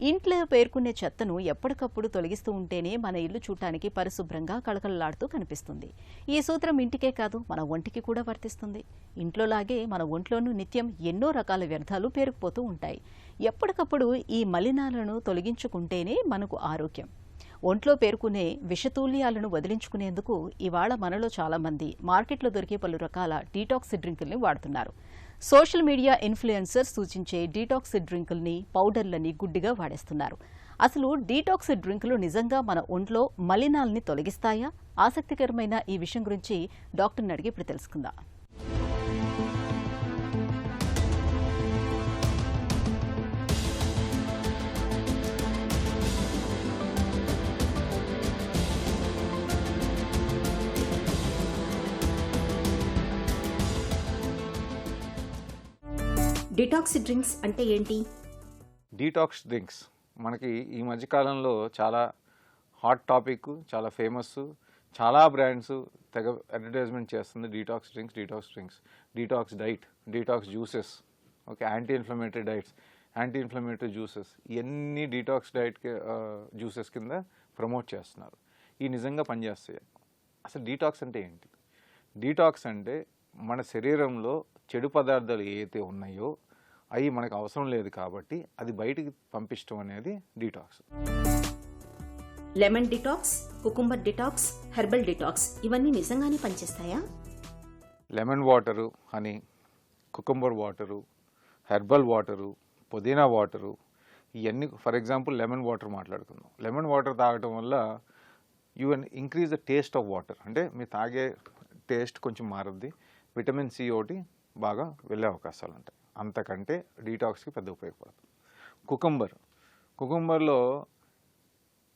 ఇంట్లో పేర్కొనే చెత్తను ఎప్పటికప్పుడు తొలగిస్తూ ఉంటేనే మన ఇల్లు చూడటానికి పరిశుభ్రంగా కళకళలాడుతూ కనిపిస్తుంది. ఈ సూత్రం ఇంటికే కాదు, మన ఒంటికి కూడా వర్తిస్తుంది. ఇంట్లోలాగే మన ఒంట్లోనూ నిత్యం ఎన్నో రకాల వ్యర్థాలు పేరుకుపోతూ ఉంటాయి. ఎప్పటికప్పుడు ఈ మలినాలను తొలగించుకుంటేనే మనకు ఆరోగ్యం. ఒంట్లో పేరుకునే విషతూల్యాలను వదిలించుకునేందుకు ఇవాళ మనలో చాలామంది మార్కెట్లో దొరికే పలు రకాల డీటాక్స్ డ్రింకుల్ని వాడుతున్నారు. సోషల్ మీడియా ఇన్ఫ్లుయెన్సర్స్ సూచించే డీటాక్స్ డ్రింకుల్ని, పౌడర్లని గుడ్డిగా వాడేస్తున్నారు. అసలు డీటాక్స్ డ్రింకులు నిజంగా మన ఒంట్లో మలినాల్ని తొలగిస్తాయా? ఆసక్తికరమైన ఈ విషయం గురించి డాక్టర్ని అడిగి ఇప్పుడు తెలుసుకుందాం. డిటాక్స్ డ్రింక్స్ అంటే ఏంటి? డీటాక్స్ డ్రింక్స్ మనకి ఈ మధ్యకాలంలో చాలా హాట్ టాపిక్, చాలా ఫేమస్, చాలా బ్రాండ్స్ తెగ అడ్వర్టైజ్మెంట్ చేస్తుంది. Detox drinks, detox diet, detox juices, okay, anti inflammatory diets, anti inflammatory juices, ఇవన్నీ డీటాక్స్ డైట్ జ్యూసెస్ కింద ప్రమోట్ చేస్తున్నారు. ఈ నిజంగా పనిచేస్తాయి. అసలు డీటాక్స్ అంటే ఏంటి? డీటాక్స్ అంటే మన శరీరంలో చెడు పదార్థాలు ఏవైతే ఉన్నాయో అవి మనకు అవసరం లేదు కాబట్టి అది బయటికి పంపించడం అనేది detox. Lemon detox, cucumber detox, herbal detox ఇవన్నీ నిజంగానే పనిచేస్తాయా? Lemon water, honey, cucumber water, herbal water, పుదీనా వాటరు, ఇవన్నీ ఫర్ ఎగ్జాంపుల్ లెమన్ వాటర్ మాట్లాడుకుందాం. లెమన్ వాటర్ తాగటం వల్ల you can increase the taste of water, అంటే మీరు తాగే టేస్ట్ కొంచెం మారుద్ది. విటమిన్ సి ఒకటి బాగా వెళ్ళే అవకాశాలు ఉంటాయి. అంతకంటే డీటాక్స్కి పెద్ద ఉపయోగపడుతుంది. కుకుంబర్లో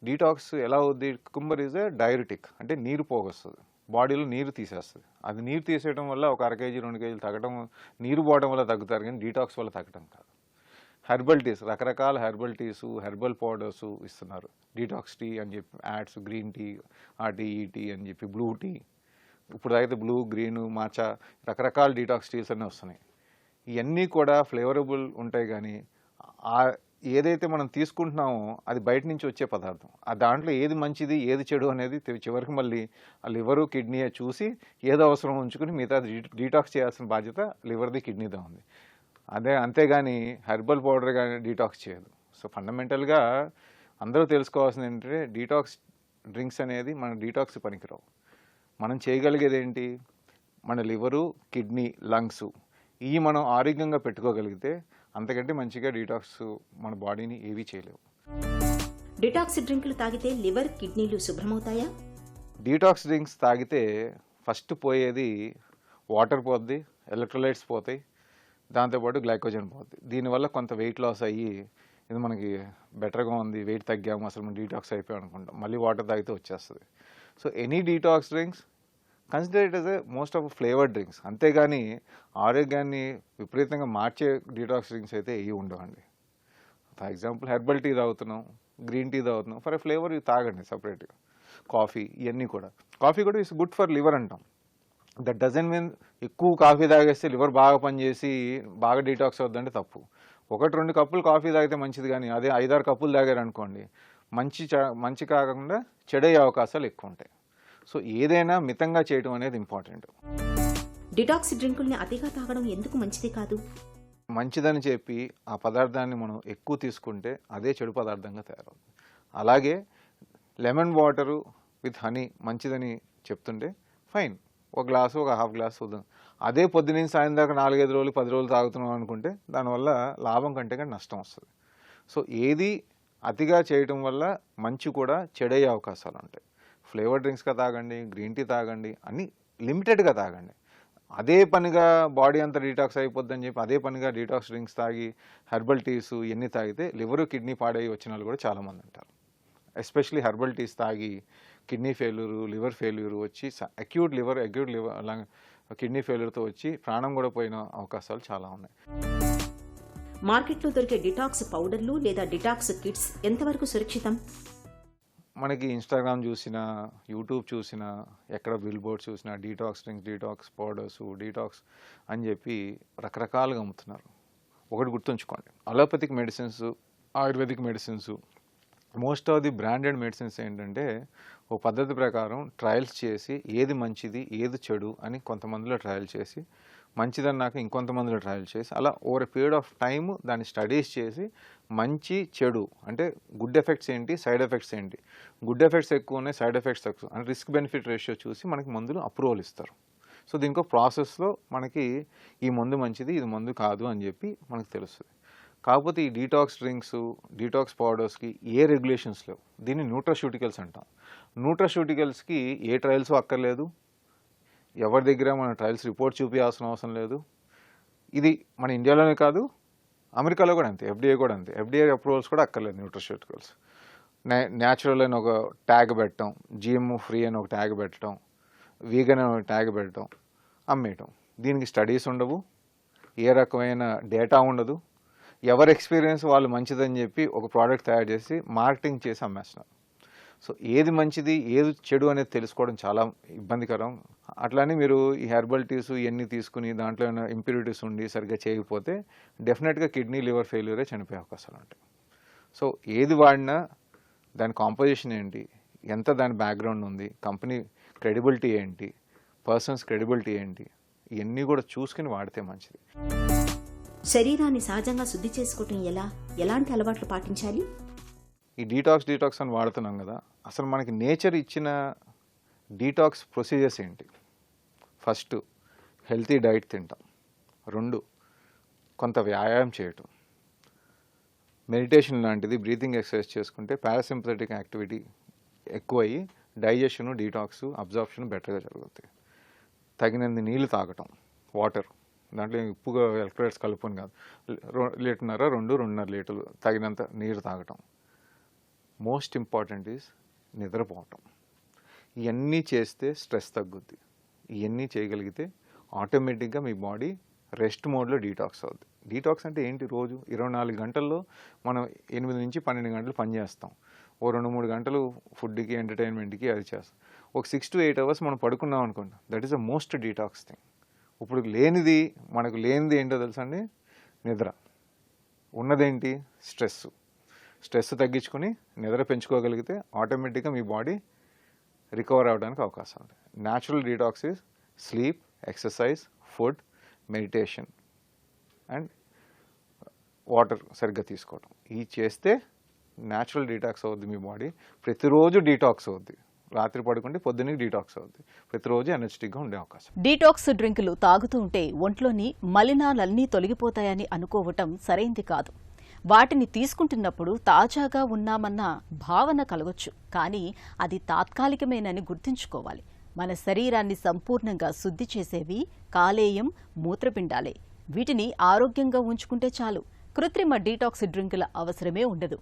డీటాక్స్ ఎలా అవుద్ది? కుకుంబర్ ఈజ్ ఏ డైరెటిక్, అంటే నీరు పోగొస్తుంది, బాడీలో నీరు తీసేస్తుంది. అది నీరు తీసేయడం వల్ల ఒక 1 kg 2 kg తగ్గడం, నీరు పోవడం వల్ల తగ్గుతారు, కానీ డీటాక్స్ వల్ల తగ్గడం కాదు. హెర్బల్ టీస్, రకరకాల హెర్బల్ టీసు, హెర్బల్ పౌడర్స్ ఇస్తున్నారు. డీటాక్స్ టీ అని చెప్పి యాడ్స్, గ్రీన్ టీ, ఆ టీ, ఈ టీ అని చెప్పి, బ్లూ టీ, ఇప్పుడు అయితే బ్లూ, గ్రీను, మాచా, రకరకాల డీటాక్స్ టీస్ అన్నీ వస్తున్నాయి. ఇవన్నీ కూడా ఫ్లేవరబుల్ ఉంటాయి, కానీ ఏదైతే మనం తీసుకుంటున్నామో అది బయట నుంచి వచ్చే పదార్థం. ఆ దాంట్లో ఏది మంచిది ఏది చెడు అనేది చివరికి మళ్ళీ ఆ లివరు, కిడ్నీ చూసి ఏదో అవసరం ఉంచుకుని మిగతా డీటాక్స్ చేయాల్సిన బాధ్యత లివర్ది, కిడ్నీదా ఉంది. అంతేగాని హెర్బల్ పౌడర్ కానీ డీటాక్స్ చేయదు. సో ఫండమెంటల్గా అందరూ తెలుసుకోవాల్సింది ఏంటంటే డీటాక్స్ డ్రింక్స్ అనేది మన డీటాక్స్ పనికిరావు. మనం చేయగలిగేది ఏంటి? మన లివరు, కిడ్నీ, లంగ్స్ ఇవి మనం ఆరోగ్యంగా పెట్టుకోగలిగితే అంతకంటే మంచిగా డీటాక్స్ మన బాడీని ఏవీ చేయలేవు. డిటాక్స్ డ్రింకులు తాగితే లివర్, కిడ్నీలు శుభ్రమవుతాయా? డీటాక్స్ డ్రింక్స్ తాగితే ఫస్ట్ పోయేది వాటర్ పోద్ది, ఎలక్ట్రోలైట్స్ పోతాయి, దాంతోపాటు గ్లైకోజన్ పోద్ది. దీనివల్ల కొంత వెయిట్ లాస్ అయ్యి ఇది మనకి బెటర్గా ఉంది, వెయిట్ తగ్గాము, అసలు మనం డీటాక్స్ అయిపోయాం అనుకుంటాం. మళ్ళీ వాటర్ తాగితే వచ్చేస్తుంది. So any detox drinks consider it as a most of flavoured drinks. అంతేగాని ఆరోగ్యాన్ని విపరీతంగా మార్చే డీటాక్స్ డ్రింక్స్ అయితే ఇవి ఉండవండి. ఫర్ ఎగ్జాంపుల్ హెర్బల్ టీ తాగుతున్నాం, గ్రీన్ టీ తాగుతున్నాం, ఫర్ ఏ ఫ్లేవర్ ఇవి తాగండి సపరేట్గా. కాఫీ, ఇవన్నీ కూడా, కాఫీ కూడా ఇట్స్ గుడ్ ఫర్ లివర్ అంటాం. దట్ డజన్ మీన్ ఎక్కువ కాఫీ తాగేస్తే లివర్ బాగా పనిచేసి బాగా డీటాక్స్ అవుతుందంటే తప్పు. 1-2 కప్పులు కాఫీ తాగితే మంచిది, కానీ అదే 5-6 కప్పులు తాగారనుకోండి మంచి కాకుండా చెడయ్యే అవకాశాలు ఎక్కువ ఉంటాయి. సో ఏదైనా మితంగా చేయడం అనేది ఇంపార్టెంట్. డిటాక్స్ డ్రింకుల్ని అతిగా తాగడం ఎందుకు మంచిది కాదు? మంచిదని చెప్పి ఆ పదార్థాన్ని మనం ఎక్కువ తీసుకుంటే అదే చెడు పదార్థంగా తయారవుతుంది. అలాగే లెమన్ వాటరు విత్ హనీ మంచిదని చెప్తుంటే ఫైన్, ఒక గ్లాసు, ఒక హాఫ్ గ్లాస్ చూద్దాం. అదే పొద్దున్న సాయం దాకా 4-5 రోజులు 10 రోజులు తాగుతున్నాం అనుకుంటే దానివల్ల లాభం కంటే కానీ నష్టం వస్తుంది. సో ఏది అతిగా చేయటం వల్ల మంచి కూడా చెడయ్యే అవకాశాలు ఉంటాయి. ఫ్లేవర్ డ్రింక్స్గా తాగండి, గ్రీన్ టీ తాగండి, అన్నీ లిమిటెడ్గా తాగండి. అదే పనిగా బాడీ అంతా డీటాక్స్ అయిపోద్దని చెప్పి అదే పనిగా డీటాక్స్ డ్రింక్స్ తాగి హెర్బల్ టీసు ఇవన్నీ తాగితే లివరు, కిడ్నీ పాడై వచ్చిన వాళ్ళు కూడా చాలామంది ఉంటారు. ఎస్పెషలీ హెర్బల్ టీస్ తాగి కిడ్నీ ఫెయిల్యూరు, లివర్ ఫెయిల్యూరు వచ్చి అక్యూట్ లివర్ కిడ్నీ ఫెయిల్యూర్తో వచ్చి ప్రాణం కూడా పోయిన అవకాశాలు చాలా ఉన్నాయి. మార్కెట్లో దొరికే డిటాక్స్ పౌడర్లు లేదా డిటాక్స్ కిట్స్ ఎంతవరకు సురక్షితం? మనకి ఇన్స్టాగ్రామ్ చూసినా, యూట్యూబ్ చూసినా, ఎక్కడ బిల్ బోర్డ్స్ చూసినా detox drinks, detox powders, detox అని చెప్పి రకరకాలుగా అమ్ముతున్నారు. ఒకటి గుర్తుంచుకోండి, allopathic medicines ayurvedic medicines, most of the branded medicines ఏంటంటే ఓ పద్ధతి ప్రకారం ట్రయల్స్ చేసి ఏది మంచిది ఏది చెడు అని కొంతమందిలో ట్రయల్ చేసి, మంచిదన్నాక ఇంకొంతమందిలో ట్రయల్ చేసి, అలా over a period of time దాన్ని స్టడీస్ చేసి మంచి చెడు అంటే గుడ్ ఎఫెక్ట్స్ ఏంటి, సైడ్ ఎఫెక్ట్స్ ఏంటి, గుడ్ ఎఫెక్ట్స్ ఎక్కువ ఉన్నాయి, సైడ్ ఎఫెక్ట్స్ తక్కువ అంటే రిస్క్ బెనిఫిట్ రేషియో చూసి మనకి మందులు అప్రూవల్ ఇస్తారు. సో దీనికో ప్రాసెస్లో మనకి ఈ మందు మంచిది ఇది మందు కాదు అని చెప్పి మనకు తెలుస్తుంది. కాకపోతే ఈ డీటాక్స్ డ్రింక్స్, డీటాక్స్ పౌడర్స్కి ఏ రెగ్యులేషన్స్ లేవు. దీన్ని న్యూట్రాస్యూటికల్స్ అంటాం. న్యూట్రాస్యూటికల్స్కి ఏ ట్రయల్స్ అక్కర్లేదు, ఎవరి దగ్గర మన ట్రయల్స్ రిపోర్ట్ చూపించాల్సిన అవసరం లేదు. ఇది మన ఇండియాలోనే కాదు, అమెరికాలో కూడా అంతే, ఎఫ్డీఏ కూడా అంతే. ఎఫ్డీఏ అప్రూవల్స్ కూడా అక్కర్లేదు న్యూట్రాస్యూటికల్స్. న్యాచురల్ అని ఒక ట్యాగ్ పెట్టడం, జిఎంఓ ఫ్రీ అని ఒక ట్యాగ్ పెట్టడం, వీగన్ అని ఒక ట్యాగ్ పెట్టడం, అమ్మేయటం. దీనికి స్టడీస్ ఉండవు, ఏ రకమైన డేటా ఉండదు. ఎవరి ఎక్స్పీరియన్స్ వాళ్ళు మంచిదని చెప్పి ఒక ప్రోడక్ట్ తయారు చేసి మార్కెటింగ్ చేసి అమ్మేస్తున్నారు. సో ఏది మంచిది ఏది చెడు అనేది తెలుసుకోవడం చాలా ఇబ్బందికరం. అట్లానే మీరు ఈ హెర్బల్ టీస్ ఇవన్నీ తీసుకుని దాంట్లో ఏమైనా ఇంప్యూరిటీస్ ఉండి సరిగ్గా చేయకపోతే డెఫినెట్గా కిడ్నీ లివర్ ఫెయిల్యూరే చనిపోయే అవకాశాలు ఉంటాయి. సో ఏది వాడినా దాని కాంపోజిషన్ ఏంటి, ఎంత దాని బ్యాక్గ్రౌండ్ ఉంది, కంపెనీ క్రెడిబిలిటీ ఏంటి, పర్సన్స్ క్రెడిబిలిటీ ఏంటి, ఇవన్నీ కూడా చూసుకుని వాడితే మంచిది. శరీరాన్ని సహజంగా శుద్ధి చేసుకోవటం ఎలాంటి అలవాట్లు పాటించాలి? ఈ డీటాక్స్ అని వాడుతున్నాం కదా, అసలు మనకి నేచర్ ఇచ్చిన డీటాక్స్ ప్రొసీజర్స్ ఏంటి? ఫస్ట్ హెల్తీ డైట్ తింటాం, 2 కొంత వ్యాయామం చేయటం, మెడిటేషన్ లాంటిది బ్రీతింగ్ ఎక్సర్సైజ్ చేసుకుంటే పారాసింపథెటిక్ యాక్టివిటీ ఎక్కువయ్యి డైజెషన్, డీటాక్స్, అబ్జార్ప్షన్ బెటర్గా జరుగుతాయి. తగినంత నీళ్ళు తాగటం, వాటర్, దాంట్లో ఉప్పుగా ఎలక్ట్రోలైట్స్ కలుపుని కాదు, 1.5 లీటర్ 2.5 లీటర్లు తగినంత నీరు తాగటం. మోస్ట్ ఇంపార్టెంట్ ఈజ్ నిద్రపోవటం. ఇవన్నీ చేస్తే స్ట్రెస్ తగ్గుద్ది. ఇవన్నీ చేయగలిగితే ఆటోమేటిక్గా మీ బాడీ రెస్ట్ మోడ్లో డీటాక్స్ అవుద్ది. డీటాక్స్ అంటే ఏంటి? రోజు 24 గంటల్లో మనం 8 నుంచి 12 గంటలు పని చేస్తాం. ఓ 2-3 గంటలు ఫుడ్కి ఎంటర్టైన్మెంట్కి అది చేస్తాం. ఒక 6 to 8 అవర్స్ మనం పడుకున్నాం అనుకోండి, that is the most detox thing. ఇప్పుడు మనకు లేనిది ఏంటో తెలుసా అండి? నిద్ర. ఉన్నదేంటి? స్ట్రెస్ తగ్గించుకొని నిద్ర పెంచుకోగలిగితే ఆటోమేటిక్గా మీ బాడీ రికవర్ అవ్వడానికి అవకాశం ఉంది. Natural detox is sleep, exercise, food, meditation and water సరిగ్గా తీసుకోవడం. ఇవి చేస్తే న్యాచురల్ డీటాక్స్ అవుద్ది మీ బాడీ. ప్రతిరోజు డీటాక్స్ అవుద్ది. రాత్రి పడుకుంటే పొద్దున్నకి డీటాక్స్ అవుద్ది. ప్రతిరోజు ఎనర్జెటిక్గా ఉండే అవకాశం. డీటాక్స్ డ్రింకులు తాగుతూ ఉంటే ఒంట్లోని మలినాలన్నీ తొలగిపోతాయని అనుకోవటం సరైంది కాదు. వాటిని తీసుకుంటున్నప్పుడు తాజాగా ఉన్నామన్న భావన కలగొచ్చు, కానీ అది తాత్కాలికమేనని గుర్తుంచుకోవాలి. మన శరీరాన్ని సంపూర్ణంగా శుద్ధి చేసేవి కాలేయం, మూత్రపిండాలే. వీటిని ఆరోగ్యంగా ఉంచుకుంటే చాలు. కృత్రిమ డీటాక్స్ డ్రింకుల అవసరమే ఉండదు.